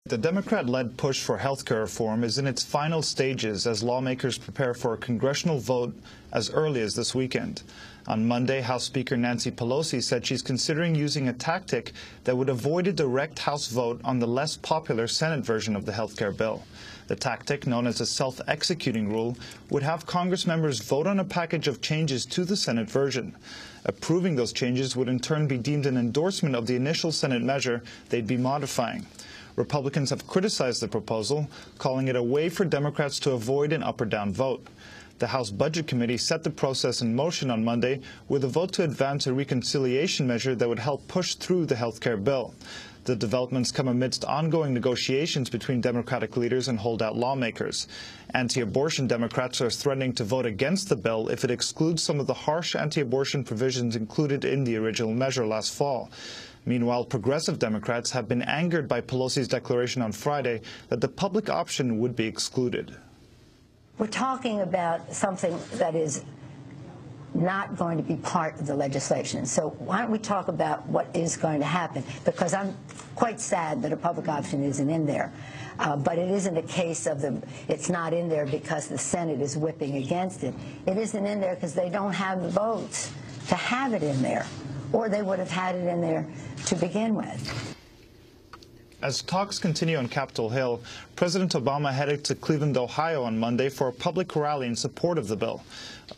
The Democrat-led push for health care reform is in its final stages as lawmakers prepare for a congressional vote as early as this weekend. On Monday, House Speaker Nancy Pelosi said she's considering using a tactic that would avoid a direct House vote on the less popular Senate version of the health care bill. The tactic, known as a self-executing rule, would have Congress members vote on a package of changes to the Senate version. Approving those changes would in turn be deemed an endorsement of the initial Senate measure they'd be modifying. Republicans have criticized the proposal, calling it a way for Democrats to avoid an up or down vote. The House Budget Committee set the process in motion on Monday with a vote to advance a reconciliation measure that would help push through the health care bill. The developments come amidst ongoing negotiations between Democratic leaders and holdout lawmakers. Anti-abortion Democrats are threatening to vote against the bill if it excludes some of the harsh anti-abortion provisions included in the original measure last fall. Meanwhile, progressive Democrats have been angered by Pelosi's declaration on Friday that the public option would be excluded. We're talking about something that is not going to be part of the legislation. So why don't we talk about what is going to happen? Because I'm quite sad that a public option isn't in there. But it isn't a case of it's not in there because the Senate is whipping against it. It isn't in there because they don't have the votes to have it in there, or they would have had it in there to begin with. As talks continue on Capitol Hill, President Obama headed to Cleveland, Ohio on Monday for a public rally in support of the bill.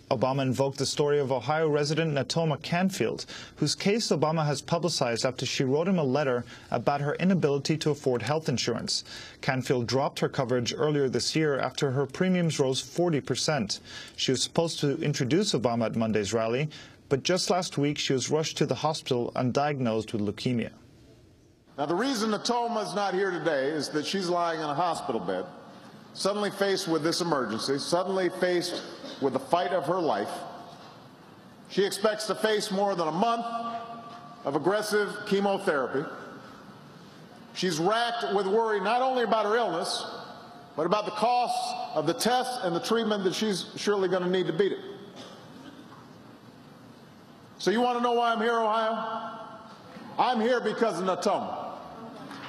Obama invoked the story of Ohio resident Natoma Canfield, whose case Obama has publicized after she wrote him a letter about her inability to afford health insurance. Canfield dropped her coverage earlier this year after her premiums rose 40%. She was supposed to introduce Obama at Monday's rally, but just last week she was rushed to the hospital and diagnosed with leukemia. Now, the reason Natoma's not here today is that she's lying in a hospital bed, suddenly faced with this emergency, suddenly faced with the fight of her life. She expects to face more than a month of aggressive chemotherapy. She's racked with worry not only about her illness, but about the costs of the tests and the treatment that she's surely going to need to beat it. So you want to know why I'm here, Ohio? I'm here because of Natoma.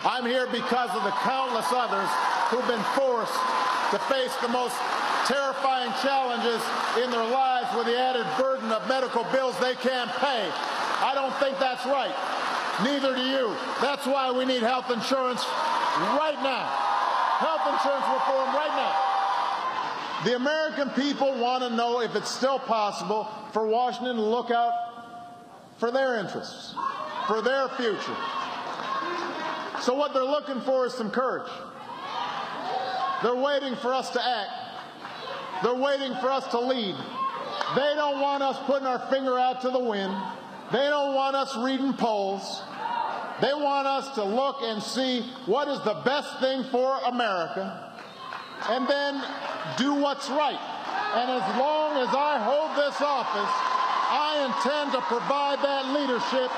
I'm here because of the countless others who've been forced to face the most terrifying challenges in their lives with the added burden of medical bills they can't pay. I don't think that's right. Neither do you. That's why we need health insurance right now. Health insurance reform right now. The American people want to know if it's still possible for Washington to look out for their interests, for their future. So what they're looking for is some courage. They're waiting for us to act. They're waiting for us to lead. They don't want us putting our finger out to the wind. They don't want us reading polls. They want us to look and see what is the best thing for America and then do what's right. And as long as I hold this office, I intend to provide that leadership,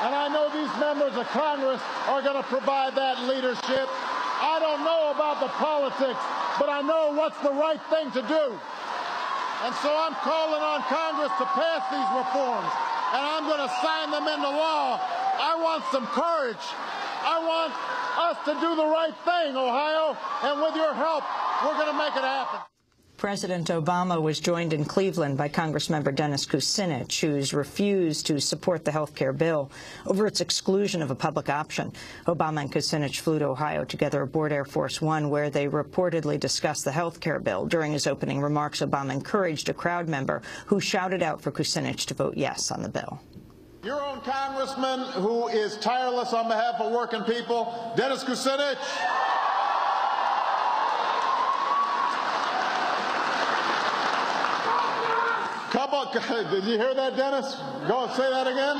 and I know these members of Congress are going to provide that leadership. I don't know about the politics, but I know what's the right thing to do. And so I'm calling on Congress to pass these reforms, and I'm going to sign them into law. I want some courage. I want us to do the right thing, Ohio, and with your help, we're going to make it happen. President Obama was joined in Cleveland by Congressmember Dennis Kucinich, who's refused to support the health care bill over its exclusion of a public option. Obama and Kucinich flew to Ohio together aboard Air Force One, where they reportedly discussed the health care bill. During his opening remarks, Obama encouraged a crowd member who shouted out for Kucinich to vote yes on the bill. Your own congressman who is tireless on behalf of working people, Dennis Kucinich. Come on, did you hear that, Dennis? Go and say that again.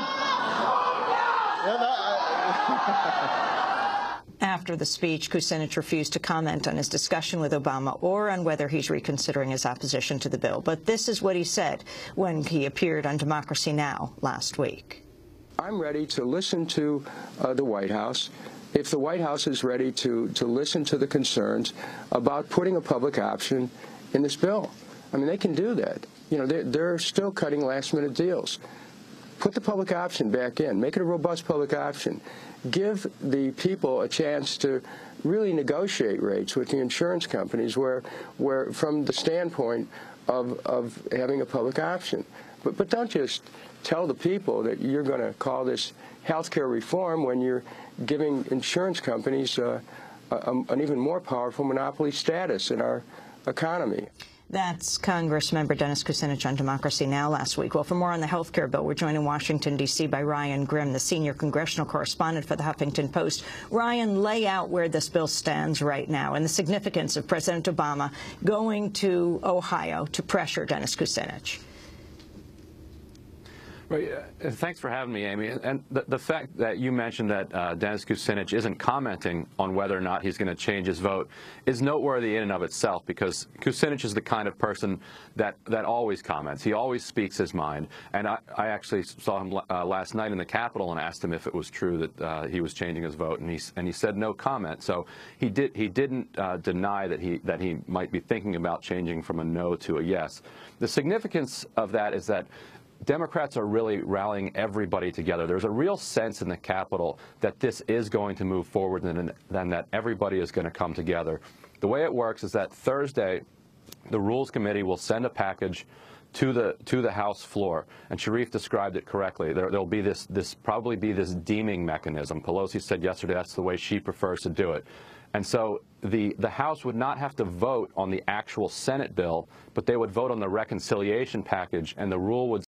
After the speech, Kucinich refused to comment on his discussion with Obama or on whether he's reconsidering his opposition to the bill. But this is what he said when he appeared on Democracy Now! Last week. I'm ready to listen to the White House. If the White House is ready to listen to the concerns about putting a public option in this bill. I mean, they can do that. You know, they're still cutting last-minute deals. Put the public option back in. Make it a robust public option. Give the people a chance to really negotiate rates with the insurance companies where from the standpoint of having a public option. But don't just tell the people that you're going to call this health care reform when you're giving insurance companies an even more powerful monopoly status in our economy. That's Congressmember Dennis Kucinich on Democracy Now! Last week. Well, for more on the health care bill, we're joined in Washington, D.C. by Ryan Grimm, the senior congressional correspondent for the Huffington Post. Ryan, lay out where this bill stands right now and the significance of President Obama going to Ohio to pressure Dennis Kucinich. Right. Thanks for having me, Amy. And the fact that you mentioned that Dennis Kucinich isn't commenting on whether or not he's going to change his vote is noteworthy in and of itself, because Kucinich is the kind of person that always comments. He always speaks his mind. And I actually saw him last night in the Capitol and asked him if it was true that he was changing his vote, and he said no comment. So he didn't deny that he might be thinking about changing from a no to a yes. The significance of that is that Democrats are really rallying everybody together. There's a real sense in the Capitol that this is going to move forward and that everybody is going to come together. The way it works is that Thursday, the Rules Committee will send a package to the House floor, and Sharif described it correctly. There'll be probably be this deeming mechanism. Pelosi said yesterday that's the way she prefers to do it. And so the House would not have to vote on the actual Senate bill, but they would vote on the reconciliation package, and the rule would